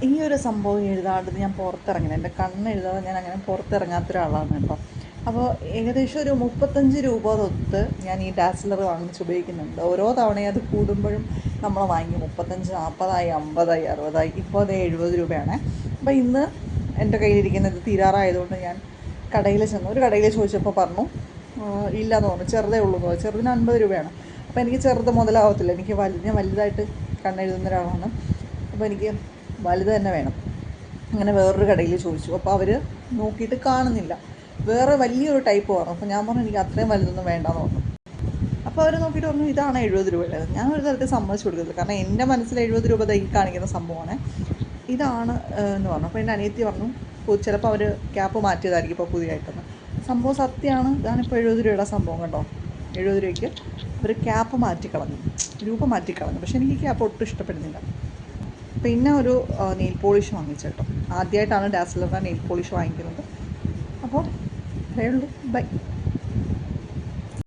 ഈ ഒരു സംഭവം എഴുതാണ്ട് ഞാൻ പുറത്തിറങ്ങില്ല. എൻ്റെ കണ്ണ് എഴുതാതെ ഞാൻ അങ്ങനെ പുറത്തിറങ്ങാത്ത ഒരാളാണ് കേട്ടോ. അപ്പോൾ ഏകദേശം ഒരു 35 രൂപ തൊട്ട് ഞാൻ ഈ ഡാസ്ലർ വാങ്ങിച്ച് ഉപയോഗിക്കുന്നുണ്ട്. ഓരോ തവണയും അത് കൂടുമ്പോഴും നമ്മൾ വാങ്ങി 35, 40, 50, 60, ഇപ്പോൾ അത് 70 രൂപയാണ്. അപ്പോൾ ഇന്ന് എൻ്റെ കയ്യിലിരിക്കുന്നത് തീരാറായതുകൊണ്ട് ഞാൻ കടയിൽ ചെന്നു. ഒരു കടയിൽ ചോദിച്ചപ്പോൾ പറഞ്ഞു ഇല്ലയെന്ന് പറഞ്ഞു, ചെറുതേ ഉള്ളൂ എന്ന് പറഞ്ഞു. ചെറുതിന് 50 രൂപയാണ്. അപ്പോൾ എനിക്ക് ചെറുത് മുതലാവത്തില്ല. ഞാൻ വലുതായിട്ട് കണ്ണെഴുതുന്ന ഒരാളാണ്. അപ്പോൾ എനിക്ക് വലുത് തന്നെ വേണം. അങ്ങനെ വേറൊരു കടയിൽ ചോദിച്ചു. അപ്പോൾ അവർ നോക്കിയിട്ട് കാണുന്നില്ല, വേറെ വലിയൊരു ടൈപ്പ് പറഞ്ഞു. അപ്പോൾ ഞാൻ പറഞ്ഞു എനിക്ക് അത്രയും വലുതൊന്നും വേണ്ടെന്ന് പറഞ്ഞു. അപ്പോൾ അവർ നോക്കിയിട്ട് പറഞ്ഞു ഇതാണ് 70 രൂപയുള്ളത്. ഞാൻ ഒരു തരത്തിൽ സമ്മതിച്ചു കൊടുക്കത്തില്ല, കാരണം എൻ്റെ മനസ്സിൽ 70 രൂപ ഈ കാണിക്കുന്ന സംഭവമാണ്, ഇതാണ് എന്ന് പറഞ്ഞു. അപ്പോൾ എൻ്റെ അനിയത്തി പറഞ്ഞു ചിലപ്പോൾ അവർ ക്യാപ്പ് മാറ്റിയതായിരിക്കും ഇപ്പോൾ പുതിയതായിട്ടൊന്ന്. സംഭവം സത്യമാണ്. ഇതാണിപ്പോൾ 70 രൂപയുടെ സംഭവം കേട്ടോ. 70 രൂപയ്ക്ക് അവർ ക്യാപ്പ് മാറ്റിക്കളഞ്ഞു, രൂപ മാറ്റിക്കളഞ്ഞു. പക്ഷേ എനിക്ക് ക്യാപ്പ് ഒട്ടും ഇഷ്ടപ്പെടുന്നില്ല. പിന്നെ ഒരു നെയിൽ പോളിഷ് വാങ്ങിച്ചു കേട്ടോ. ആദ്യമായിട്ടാണ് ഡാസ്ലറിൻ്റെ നെയിൽ പോളിഷ് വാങ്ങിക്കുന്നത്. അപ്പോൾ അത്രയേ ഉള്ളൂ. ബൈ.